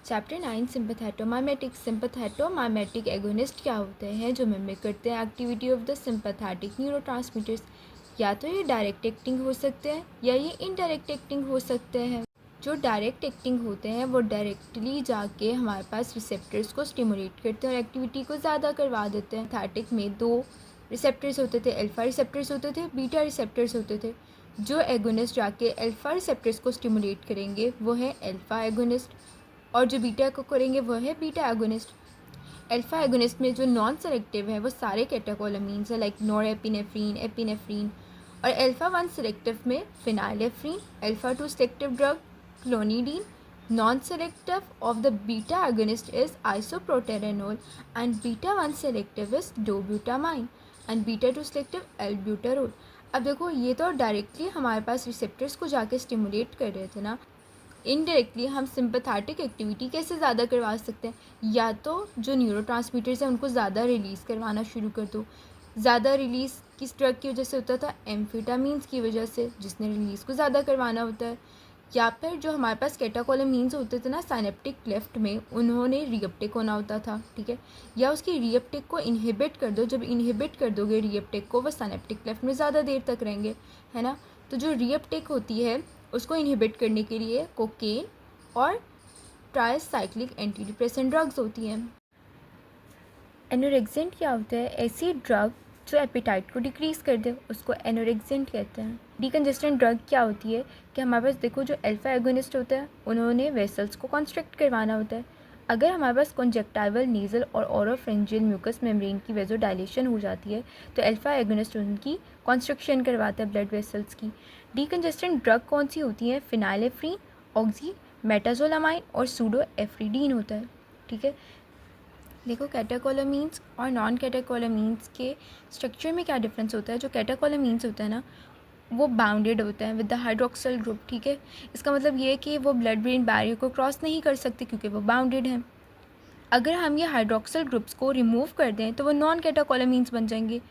Chapter 9 सिंपैथेटोमाइमेटिक। सिंपैथेटोमाइमेटिक agonist क्या होते हैं? जो मिमिक करते हैं activity of the sympathetic neurotransmitters. या तो ये डायरेक्ट एक्टिंग हो सकते हैं या ये इनडायरेक्ट एक्टिंग हो सकते हैं। जो डायरेक्ट एक्टिंग होते हैं वो डायरेक्टली जाके हमारे पास रिसेप्टर्स को स्टिमुलेट करते हैं और एक्टिविटी को ज़्यादा करवा देते हैं। थैटिक में दो रिसेप्टर्स होते थे, अल्फा रिसेप्टर्स होते थे, बीटा रिसेप्टर्स होते थे। जो एगोनिस्ट जाके अल्फा रिसेप्टर्स को स्टिमुलेट करेंगे वो है अल्फा एगोनिस्ट, और जो बीटा को करेंगे वो है बीटा एगोनिस्ट। अल्फा एगोनिस्ट में जो नॉन सेलेक्टिव है वो सारे कैटेकोलामीन्स है, लाइक नॉरएपिनेफ्रीन, एपिनेफ्रीन। और अल्फा 1 सेलेक्टिव में phenylephrine, alpha 2 selective drug clonidine. Non selective of the beta agonist is isoproterenol and beta 1 selective is dobutamine and beta 2 selective albuterol. अब देखो, ये तो डायरेक्टली हमारे पास रिसेप्टर्स को जाके स्टिमुलेट कर रहे थे ना। इनडायरेक्टली हम सिंपैथेटिक एक्टिविटी कैसे ज़्यादा करवा सकते हैं? या तो जो न्यूरोट्रांसमीटर्स हैं उनको ज़्यादा रिलीज़ करवाना शुरू कर दो। ज़्यादा रिलीज़ किस ड्रग की वजह से होता था? एम्फेटामीन्स की वजह से, जिसने रिलीज़ को ज़्यादा करवाना होता है। या फिर जो हमारे पास कैटाकोलामीन्स होते थे ना साइनेप्टिक क्लेफ्ट में, उन्होंने रीअपटेक होना होता था, ठीक है। या उसकी रीअपटेक को इनहिबिट कर दो। जब इनहिबिट कर दोगे रीअपटेक को, वो साइनेप्टिक क्लेफ्ट में ज़्यादा देर तक रहेंगे, है ना। तो जो रीअपटेक होती है उसको इनहिबिट करने के लिए कोकेन और ट्राइसाइक्लिक एंटी डिप्रेसेंट ड्रग्स होती हैं। एनोरेक्सेंट क्या होता है? ऐसी ड्रग जो एपिटाइट को डिक्रीज़ कर दे, उसको एनोरेक्सेंट कहते हैं। डीकंजेस्टेंट ड्रग क्या होती है कि हमारे पास देखो, जो अल्फा एगोनिस्ट होता है उन्होंने वेसल्स को कॉन्स्ट्रिक्ट करवाना होता है। अगर हमारे पास कॉन्जेक्टाइवल, नेज़ल और ओरोफेरेंजियल म्यूकस मेम्ब्रेन की वेजोडाइलेशन हो जाती है तो अल्फा एगोनिस्ट उनकी कॉन्स्ट्रक्शन करवाता है ब्लड वेसल्स की। डीकंजेस्टेंट ड्रग कौन सी होती है? फिनाइलेफ्रीन, ऑक्सी मेटाजोलामाइन और सूडोएफ्रिडीन होता है, ठीक है। देखो, कैटेकोलामीन्स और नॉन कैटेकोलामीन्स के स्ट्रक्चर में क्या डिफरेंस होता है? जो कैटेकोलामीन्स होता है ना, वो बाउंडेड होता है विद द हाइड्रोक्सिल ग्रुप, ठीक है। इसका मतलब ये है कि वो ब्लड ब्रेन बैरियर को क्रॉस नहीं कर सकते क्योंकि वो बाउंडेड हैं। अगर हम ये हाइड्रोक्सिल ग्रुप्स को रिमूव कर दें तो वो नॉन कैटेकोलामीन्स बन जाएंगे,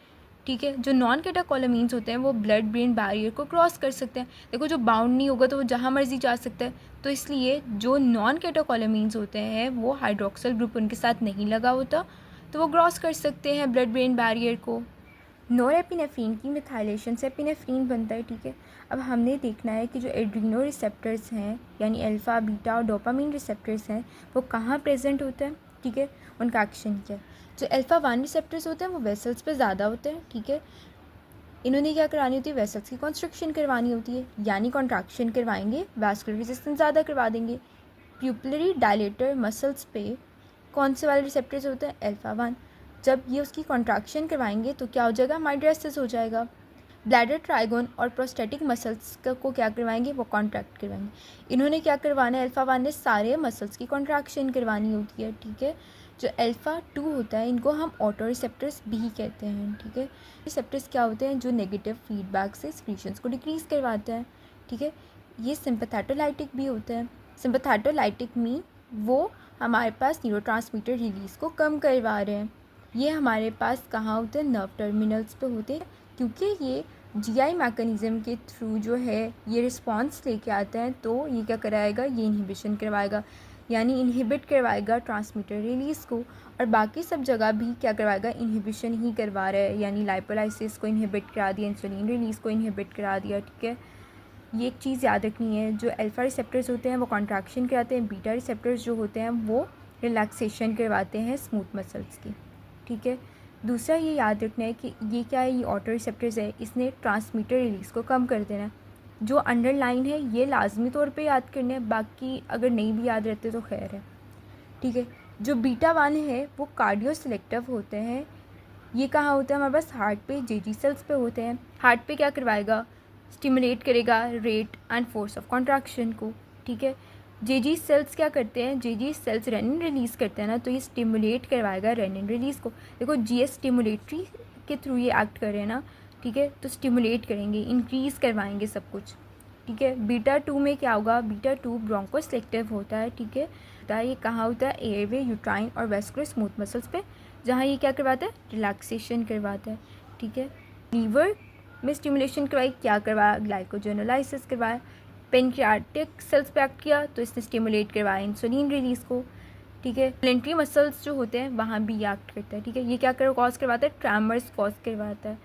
ठीक है। जो नॉन कैटेकोलामीन्स होते हैं वो ब्लड ब्रेन बैरियर को क्रॉस कर सकते हैं। देखो, जो बाउंड नहीं होगा तो वो जहाँ मर्जी जा सकता है, तो इसलिए जो नॉन कैटेकोलामीन्स होते हैं वो हाइड्रोक्सिल ग्रुप उनके साथ नहीं लगा होता, तो वो क्रॉस कर सकते हैं ब्लड ब्रेन बैरियर को। नॉरएपिनेफ्रीन की मिथाइलेशन से एपिनेफ्रीन बनता है, ठीक है। अब हमने देखना है कि जो एड्रीनो रिसेप्टर्स हैं, यानी अल्फा, बीटा और डोपामिन रिसेप्टर्स हैं, वो कहाँ प्रेजेंट होते हैं, ठीक है। उनका एक्शन क्या है? जो अल्फा 1 रिसेप्टर्स होते हैं वो वेसल्स पे ज़्यादा होते हैं, ठीक है। इन्होंने क्या करानी होती है? वेसल्स की कॉन्स्ट्रक्शन करवानी होती है, यानी कॉन्ट्रैक्शन करवाएंगे, वैस्कुलर रेजिस्टेंस ज़्यादा करवा देंगे। प्यूपिलरी डायलेटर मसल्स पे कौन से वाले रिसेप्टर्स होते हैं? अल्फा 1। जब ये उसकी कॉन्ट्रैक्शन करवाएंगे तो क्या हो जाएगा? माइड्रेसिस हो जाएगा। ब्लैडर ट्राइगोन और प्रोस्टेटिक मसल्स को क्या करवाएंगे? वो कॉन्ट्रैक्ट करवाएंगे। इन्होंने क्या करवाना है? अल्फा 1 ने सारे मसल्स की कॉन्ट्रैक्शन करवानी होती है, ठीक है। जो अल्फा 2 होता है इनको हम ऑटो रिसेप्टर्स भी कहते हैं, ठीक है। रिसेप्टर्स क्या होते हैं? जो नेगेटिव फीडबैक से सिक्रीशंस को डिक्रीज़ करवाते हैं, ठीक है। ये सिंपैथेटोलाइटिक भी होते हैं। सिंपैथेटोलाइटिक में वो हमारे पास न्यूरोट्रांसमीटर रिलीज़ को कम करवा रहे हैं। ये हमारे पास कहाँ होते हैं? नर्व टर्मिनल्स पे होते हैं, क्योंकि ये जीआई मैकेनिज़्म के थ्रू जो है ये रिस्पॉन्स लेके आते हैं, तो ये क्या कराएगा? ये इनहिबिशन करवाएगा, यानी इनहिबिट करवाएगा ट्रांसमीटर रिलीज़ को। और बाकी सब जगह भी क्या करवाएगा? इनहिबिशन ही करवा रहा है, यानी लाइपोलाइसिस को इनहिबिट करा दिया, इंसुलिन रिलीज़ को इनहिबिट करा दिया, ठीक है। ये एक चीज़ याद रखनी है, जो अल्फा रिसेप्टर्स होते हैं वो कॉन्ट्रैक्शन कराते हैं, बीटा रिसेप्टर्स जो होते हैं वो रिलैक्सेशन करवाते हैं स्मूथ मसल्स की, ठीक है। दूसरा ये याद रखना है कि ये क्या है? ये ऑटो रिसेप्टर्स है, इसने ट्रांसमीटर रिलीज़ को कम कर देना है। जो अंडरलाइन है ये लाजमी तौर पे याद करना है, बाकी अगर नहीं भी याद रहते तो खैर है, ठीक है। जो बीटा 1 है वो कार्डियो सिलेक्टिव होते हैं। ये कहाँ होता है? हमारे पास हार्ट पे, जेजी सेल्स पे होते हैं। हार्ट पे क्या करवाएगा? स्टिमुलेट करेगा rate and force of contraction को, ठीक है। जेजी सेल्स क्या करते हैं? जेजी सेल्स रेनिन रिलीज़ करते हैं ना, तो ये स्टिमुलेट करवाएगा रेनिन रिलीज़ को। देखो, जीएस स्टिमुलेटरी के थ्रू ये एक्ट कर रहे हैं ना, ठीक है, तो स्टिमुलेट करेंगे, इंक्रीज़ करवाएंगे सब कुछ, ठीक है। बीटा 2 में क्या होगा? बीटा 2 ब्रोंको सेलेक्टिव होता है, ठीक है। ये कहाँ होता है? एयरवे, यूट्राइन और वेस्कुलर स्मूथ मसल्स पे, जहाँ ये क्या करवाता है? रिलैक्सेशन करवाता है, ठीक है। लीवर में स्टिमुलेशन करवाई, क्या करवाया? ग्लाइकोजेनोलाइसिस करवाया। पेनक्रियाटिक सेल्स पे एक्ट किया तो इसने स्टिमुलेट करवाया इंसुलिन रिलीज़ को, ठीक है। वॉलेंट्री मसल्स जो होते हैं वहाँ भी ये एक्ट करता है, ठीक है। ये क्या कॉज करवाता है, ट्रैमर्स कॉज करवाता है।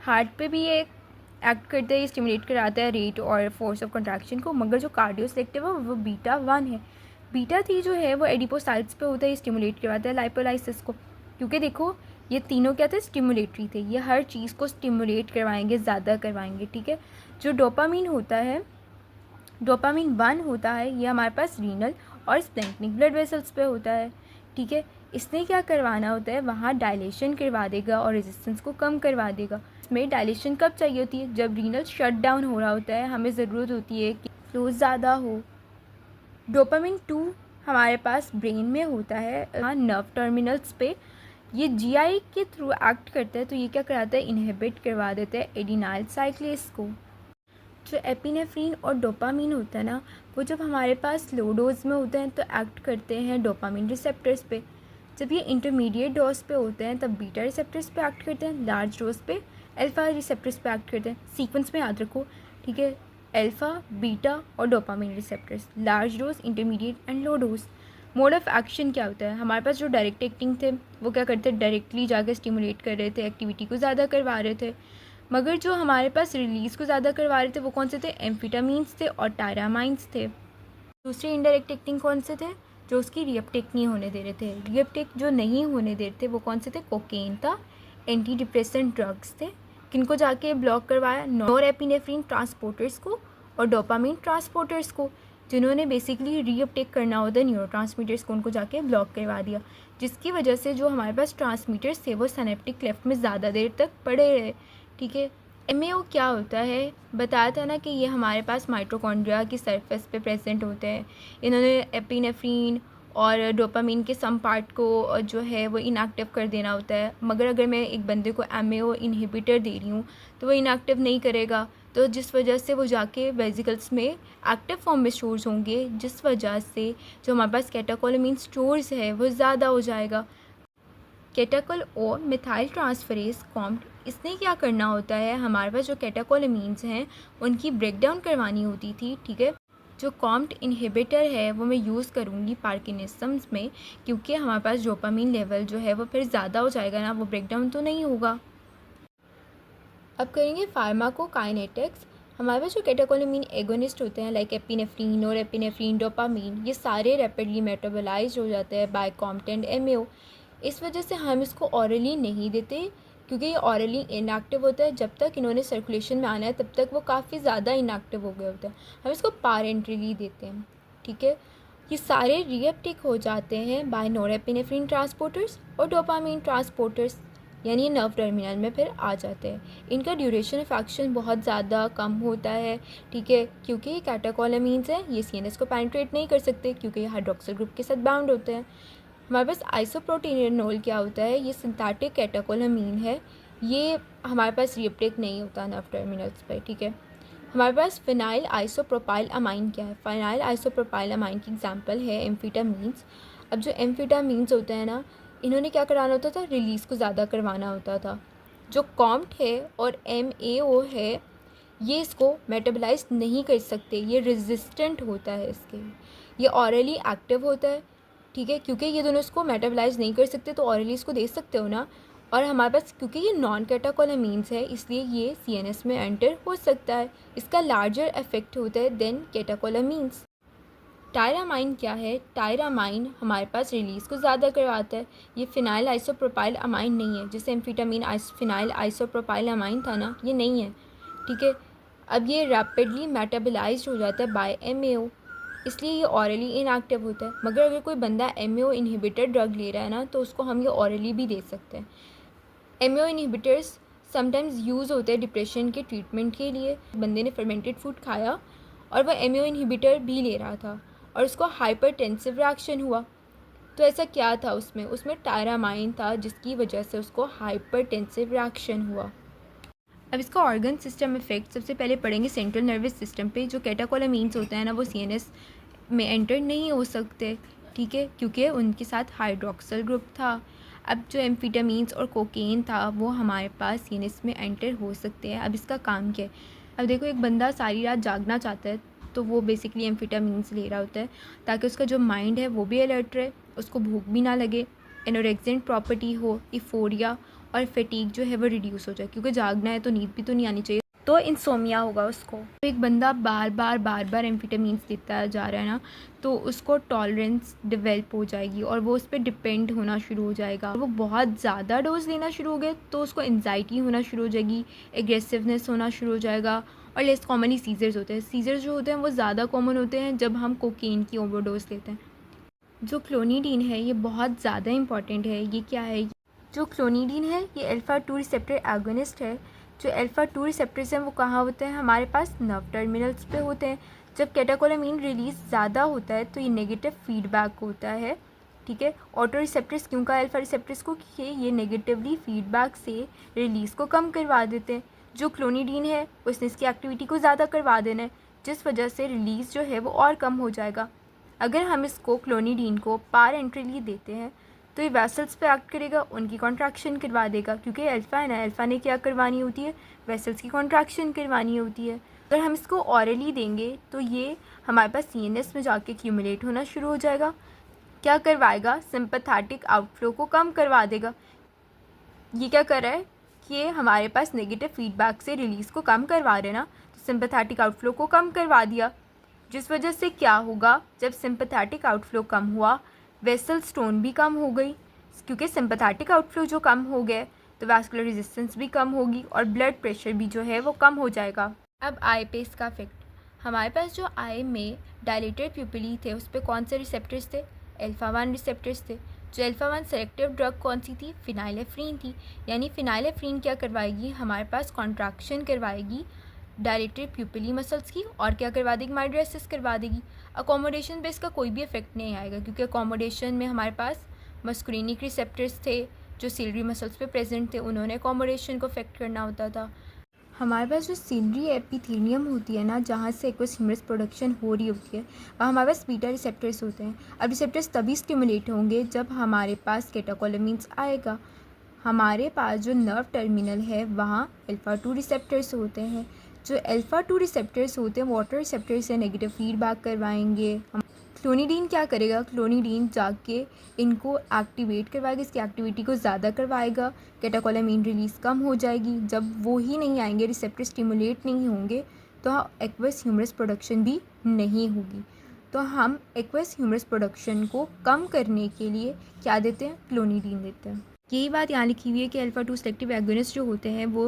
हार्ट पे भी ये एक्ट करता है, ये स्टिमुलेट कराता है रेट और फोर्स ऑफ कंट्रैक्शन को, मगर जो कार्डियो सेलेक्टिव है वो बीटा 1 है। बीटा 3 जो है वो एडिपोसाइट्स पे होता है, ये स्टिमुलेट करवाता है लाइपोलाइसिस को, क्योंकि देखो ये तीनों क्या थे, स्टिमुलेटरी थे, ये हर चीज़ को स्टिमुलेट करवाएंगे, ज़्यादा करवाएंगे, ठीक है। जो डोपामीन होता है, डोपामीन 1 होता है, ये हमारे पास रीनल और स्प्लेंक्निक ब्लड वेसल्स पे होता है, ठीक है। इसने क्या करवाना होता है, वहाँ डायलेशन करवा देगा और रेजिस्टेंस को कम करवा देगा। इसमें डायलेशन कब चाहिए होती है, जब रीनल शट डाउन हो रहा होता है, हमें ज़रूरत होती है कि फ्लो ज़्यादा हो। डोपामिन 2 हमारे पास ब्रेन में होता है, नर्व टर्मिनल्स पे, ये जीआई के थ्रू एक्ट करता है, तो ये क्या कराता है, इनहिबिट करवा देता है एडिनाइल साइक्लेस को। जो एपिनेफ्रीन और डोपामीन होता है ना, वो जब हमारे पास लो डोज में होते हैं तो एक्ट करते हैं डोपामीन रिसेप्टर्स पे, जब ये इंटरमीडिएट डोज पे होते हैं तब बीटा रिसेप्टर्स पे एक्ट करते हैं, लार्ज डोज पे अल्फा रिसेप्टर्स पे एक्ट करते हैं। सीक्वेंस में याद रखो, ठीक है, अल्फा, बीटा और dopamine receptors, large dose, intermediate and low dose. Mode of action क्या होता है, हमारे पास जो डायरेक्ट एक्टिंग थे वो क्या करते, डायरेक्टली जाकर स्टिमुलेट कर रहे थे, एक्टिविटी को ज़्यादा करवा रहे थे, मगर जो हमारे पास रिलीज़ को ज़्यादा करवा रहे थे वो कौन से थे, एम्फिटामीन्स थे और टायरामाइंस थे। दूसरे इनडायरेक्ट एक्टिंग कौन से थे, जो उसकी रीअपटेक नहीं होने दे रहे थे। रीअपटेक जो नहीं होने दे रहे थे वो कौन से थे, कोकेन था, एंटी डिप्रेसेंट ड्रग्स थे, किनको जाके ब्लॉक करवाया, नॉरएपिनेफ्रिन ट्रांसपोर्टर्स को और डोपामीन ट्रांसपोर्टर्स को, जिन्होंने बेसिकली रीअपटेक करना होता है न्यूरोट्रांसमीटर्स को, उनको जाके ब्लॉक करवा दिया, जिसकी वजह से जो हमारे पास ट्रांसमीटर्स थे वो सिनेप्टिक क्लेफ्ट में ज़्यादा देर तक पड़े रहे, ठीक है। एमएओ क्या होता है, बताया था ना कि ये हमारे पास माइटोकॉन्ड्रिया की सरफेस पे प्रेजेंट होते हैं। इन्होंने एपिनेफ्रीन और डोपामीन के सम पार्ट को जो है वो इनएक्टिव कर देना होता है, मगर अगर मैं एक बंदे को एमएओ इनहिबिटर दे रही हूँ तो वो इनएक्टिव नहीं करेगा, तो जिस वजह से वो जाके वेजिकल्स में एक्टिव फॉर्म में स्टोर्स होंगे, जिस वजह से जो हमारे पास कैटाकोलामीन स्टोर्स है वो ज़्यादा हो जाएगा। कैटाकोल और मिथाइल ट्रांसफरेज कॉम्प्ट, इसने क्या करना होता है, हमारे पास जो कैटाकोलामीन्स हैं उनकी ब्रेकडाउन करवानी होती थी, ठीक है। जो कॉम्प्ट इनहिबिटर है वो मैं यूज़ करूँगी पार्किंसंस में, क्योंकि हमारे पास डोपामीन लेवल जो है वो फिर ज़्यादा हो जाएगा ना, वो ब्रेकडाउन तो नहीं होगा। अब करेंगे फार्माकोकाइनेटिक्स। हमारे पास जो कैटाकोलामीन एगोनिस्ट होते हैं लाइक एपिनेफ्रीन और एपिनेफ्रीन, डोपामीन, ये सारे रैपिडली मेटाबोलाइज हो जाते हैं बाय कॉम्प्ट एंड एमएओ। इस वजह से हम इसको ऑरली नहीं देते, क्योंकि ये ऑरली इनएक्टिव होता है, जब तक इन्होंने सर्कुलेशन में आना है तब तक वो काफ़ी ज़्यादा इनएक्टिव हो गए होते हैं, हम इसको पारेंट्रली देते हैं, ठीक है। ये सारे रीअपटेक हो जाते हैं बाय नॉरएपिनेफ्रिन ट्रांसपोर्टर्स और डोपामीन ट्रांसपोर्टर्स, यानी ये नर्व टर्मिनल में फिर आ जाते हैं। इनका ड्यूरेशन ऑफ एक्शन बहुत ज़्यादा कम होता है, ठीक है, क्योंकि ये कैटाकोलामीन्स हैं, ये सीएनएस को पेनिट्रेट नहीं कर सकते क्योंकि ये हाइड्रोक्सिल ग्रुप के साथ बाउंड होते हैं। हमारे पास आइसोप्रोटीनोल क्या होता है, ये सिंथेटिक कैटाकोलामीन है, ये हमारे पास रीअपटेक नहीं होता नर्व टर्मिनल्स पर, ठीक है। हमारे पास फिनाइल आइसोप्रोपाइल अमाइन क्या है, फिनाइल आइसोप्रोपाइल अमाइन की एग्जांपल है एम्फीटामीन्स। अब जो एम्फीटामीन्स होते हैं ना, इन्होंने क्या कराना होता था, रिलीज़ को ज़्यादा करवाना होता था। जो कॉम्प्ट है और एमएओ है ये इसको मेटाबोलाइज नहीं कर सकते, ये रेजिस्टेंट होता है इसके, ये ऑरली एक्टिव होता है, ठीक है, क्योंकि ये दोनों इसको मेटाबोलाइज नहीं कर सकते तो ऑरली इसको दे सकते हो ना। और हमारे पास क्योंकि ये नॉन कैटाकोलामीन्स है इसलिए ये सीएनएस में एंटर हो सकता है, इसका लार्जर इफेक्ट होता है देन कैटाकोलामीन्स। टायरामाइन क्या है, टायरामाइन हमारे पास रिलीज़ को ज़्यादा करवाता है, ये फिनाइल आइसोप्रोपाइल अमाइन नहीं है, जैसे एम्फीटामीन फिनाइल आइसोप्रोपाइल अमाइन था ना, ये नहीं है, ठीक है। अब ये रैपिडली मेटाबोलाइज्ड हो जाता है बाय एमएओ, इसलिए ये ऑरली इनएक्टिव होता है, मगर अगर कोई बंदा एमएओ इनहिबिटर ड्रग ले रहा है ना तो उसको हम ये ऑरली भी दे सकते हैं। एमएओ इनहिबिटर्स समटाइम्स यूज़ होते हैं डिप्रेशन के ट्रीटमेंट के लिए। बंदे ने फर्मेंटेड फूड खाया और वह एमएओ इनहिबिटर भी ले रहा था और उसको हाइपरटेंसिव रिएक्शन हुआ, तो ऐसा क्या था उसमें टायरामाइन था, जिसकी वजह से उसको हाइपरटेंसिव रिएक्शन हुआ। अब इसका ऑर्गन सिस्टम इफेक्ट सबसे पहले पढ़ेंगे सेंट्रल नर्वस सिस्टम पे। जो कैटाकोलामीन्स होते हैं ना वो सीएनएस में एंटर नहीं हो सकते, ठीक है, क्योंकि उनके साथ हाइड्रोक्सिल ग्रुप था। अब जो एम्फीटामीन्स और कोकेन था वो हमारे पास सीएनएस में एंटर हो सकते हैं। अब इसका काम क्या है, अब देखो एक बंदा सारी रात जागना चाहता है तो वो बेसिकली एम्फेटामिन्स ले रहा होता है ताकि उसका जो माइंड है वो भी अलर्ट रहे, उसको भूख भी ना लगे, एनोरेक्सेंट प्रॉपर्टी हो, इफोरिया और फटीग जो है वो रिड्यूस हो जाए, क्योंकि जागना है तो नींद भी तो नहीं आनी चाहिए, तो इंसोमिया होगा उसको। तो एक बंदा बार बार एम्फेटामिन्स लेता जा रहा है ना, तो उसको टॉलरेंस डेवलप हो जाएगी और वो उस पर डिपेंड होना शुरू हो जाएगा। वो बहुत ज़्यादा डोज लेना शुरू हो गया तो उसको एंजाइटी होना शुरू हो जाएगी, एग्रेसिवनेस होना शुरू हो जाएगा, और लेस कॉमनली सीजर्स होते हैं। सीजर्स जो होते हैं वो ज़्यादा कॉमन होते हैं जब हम कोकीन की ओवरडोज लेते हैं। जो क्लोनिडीन है ये बहुत ज़्यादा इंपॉर्टेंट है। ये क्या है? जो क्लोनिडीन है ये अल्फ़ा 2 रिसेप्टर एगोनिस्ट है। जो अल्फ़ा 2 रिसेप्टर्स हैं वो कहाँ होते हैं? हमारे पास नर्व टर्मिनल्स पे होते हैं। जब कैटेकोलामीन रिलीज़ ज़्यादा होता है तो ये नेगेटिव फीडबैक होता है, ठीक है। ऑटो रिसेप्टर्स क्यों कहा अल्फ़ा रिसेप्टर्स को? कि ये नेगेटिवली फीडबैक से रिलीज़ को कम करवा देते हैं। जो क्लोनिडीन है उसने इसकी एक्टिविटी को ज़्यादा करवा देना है, जिस वजह से रिलीज़ जो है वो और कम हो जाएगा। अगर हम इसको क्लोनिडीन को पारेंट्रली देते हैं तो ये वेसल्स पे एक्ट करेगा, उनकी कॉन्ट्रैक्शन करवा देगा, क्योंकि अल्फ़ा है ना, अल्फ़ा ने क्या करवानी होती है? वेसल्स की कॉन्ट्रैक्शन करवानी होती है। अगर हम इसको ऑरली देंगे तो ये हमारे पास सीएनएस में जाके एक्यूमुलेट होना शुरू हो जाएगा। क्या करवाएगा? सिंपैथेटिक आउटफ्लो को कम करवा देगा। ये क्या कर रहा है कि ये हमारे पास नेगेटिव फीडबैक से रिलीज़ को कम करवा रहे ना, तो सिंपैथेटिक आउटफ्लो को कम करवा दिया, जिस वजह से क्या होगा? जब सिंपैथेटिक आउटफ्लो कम हुआ, वेसल स्टोन भी कम हो गई, क्योंकि सिंपैथेटिक आउटफ्लो जो कम हो गया तो वैस्कुलर रेजिस्टेंस भी कम होगी और ब्लड प्रेशर भी जो है वो कम हो जाएगा। अब आई पे इसका इफेक्ट, हमारे पास जो आई में डायलेटेड प्यूपिली थे उस पर कौन से रिसेप्टर्स थे? अल्फ़ा 1 रिसेप्टर्स थे। जो अल्फ़ा 1 सेलेक्टिव ड्रग कौन सी थी? फिनाइलेफ्रीन थी। यानी फिनाइलेफ्रीन क्या करवाएगी? हमारे पास कॉन्ट्रैक्शन करवाएगी डायलेटेड प्यूपिली मसल्स की, और क्या करवा देगी? माइड्रेसिस करवा देगी। अकोमोडेशन पे इसका कोई भी इफेक्ट नहीं आएगा, क्योंकि अकोमोडेशन में हमारे पास मस्कुलिनिक रिसेप्टर्स थे जो सिलरी मसल्स पे प्रेजेंट थे, उन्होंने अकोमोडेशन को अफेक्ट करना होता था। हमारे पास जो सिलरी एपिथेलियम होती है ना, जहाँ से एक्वस ह्यूमरस प्रोडक्शन हो रही होती है, वहाँ हमारे पास बीटा रिसेप्टर्स होते हैं। अब रिसेप्टर्स तभी स्टिमुलेट होंगे जब हमारे पास कैटेकोलामीन्स आएगा। हमारे पास जो नर्व टर्मिनल है वहाँ अल्फ़ा 2 रिसेप्टर्स होते हैं। जो अल्फ़ा 2 रिसेप्टर्स होते हैं वाटर रिसेप्टर से नेगेटिव फीडबैक करवाएंगे। क्लोनिडीन क्या करेगा? क्लोनिडीन जाके इनको एक्टिवेट करवाएगा, इसकी एक्टिविटी को ज़्यादा करवाएगा, कैटेकोलामीन रिलीज़ कम हो जाएगी। जब वो ही नहीं आएंगे, रिसेप्टर स्टिमुलेट नहीं होंगे, तो एक्वस ह्यूमरस प्रोडक्शन भी नहीं होगी। तो हम एक्वस ह्यूमरस प्रोडक्शन को कम करने के लिए क्या देते हैं? क्लोनिडीन देते हैं। यही बात यहाँ लिखी हुई है कि अल्फ़ा 2 सेलेक्टिव एगोनिस्ट जो होते हैं वो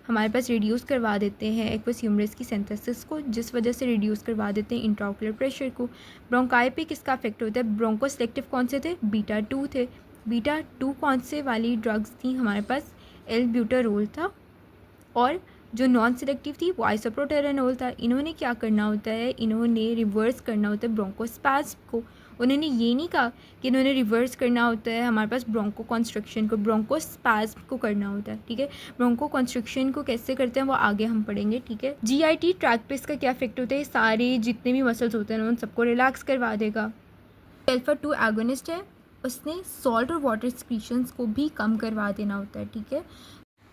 हमारे पास रिड्यूस करवा देते हैं एक्वस ह्यूमरस की सिंथेसिस को, जिस वजह से रिड्यूस करवा देते हैं इंट्राओकुलर प्रेशर को। ब्रोंकाई पे किसका इफेक्ट होता है? ब्रोंको सेलेक्टिव कौन से थे? बीटा 2 थे। बीटा 2 कौन से वाली ड्रग्स थी? हमारे पास एल्ब्यूटारोल था, और जो नॉन सिलेक्टिव थी वो आइसोप्रोटेरेनोल था। इन्होंने क्या करना होता है? इन्होंने रिवर्स करना होता है ब्रोंकोस्पैज्म को। उन्होंने ये नहीं कहा कि इन्होंने रिवर्स करना होता है हमारे पास ब्रोंको कॉन्स्ट्रक्शन को, ब्रोंकोस्पैज्म को करना होता है, ठीक है। ब्रोंको कॉन्स्ट्रक्शन को कैसे करते हैं वो आगे हम पढ़ेंगे, ठीक है। जीआईटी ट्रैक पे इसका क्या इफेक्ट होता है? सारे जितने भी मसल्स होते हैं उन सबको रिलैक्स करवा देगा। अल्फ़ा 2 एगोनिस्ट है, उसने सॉल्ट और वाटर एक्सक्रीशंस को भी कम करवा देना होता है, ठीक है।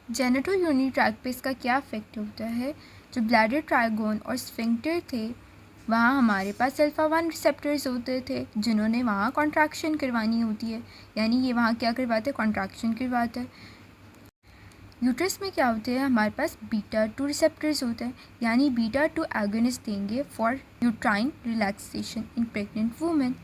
जेनेटो यूरिनरी ट्रैक पे इसका क्या इफेक्ट होता है? जो ब्लैडर ट्राइगोन और स्फिंक्टर थे वहाँ हमारे पास अल्फ़ा 1 रिसेप्टर्स होते थे जिन्होंने वहाँ कॉन्ट्रैक्शन करवानी होती है, यानी ये वहाँ क्या करवाते हैं? कॉन्ट्रैक्शन करवाते हैं। यूट्रस में क्या होते हैं? हमारे पास बीटा 2 रिसेप्टर्स होते हैं, यानी बीटा 2 एगोनिस्ट देंगे for uterine relaxation in pregnant women.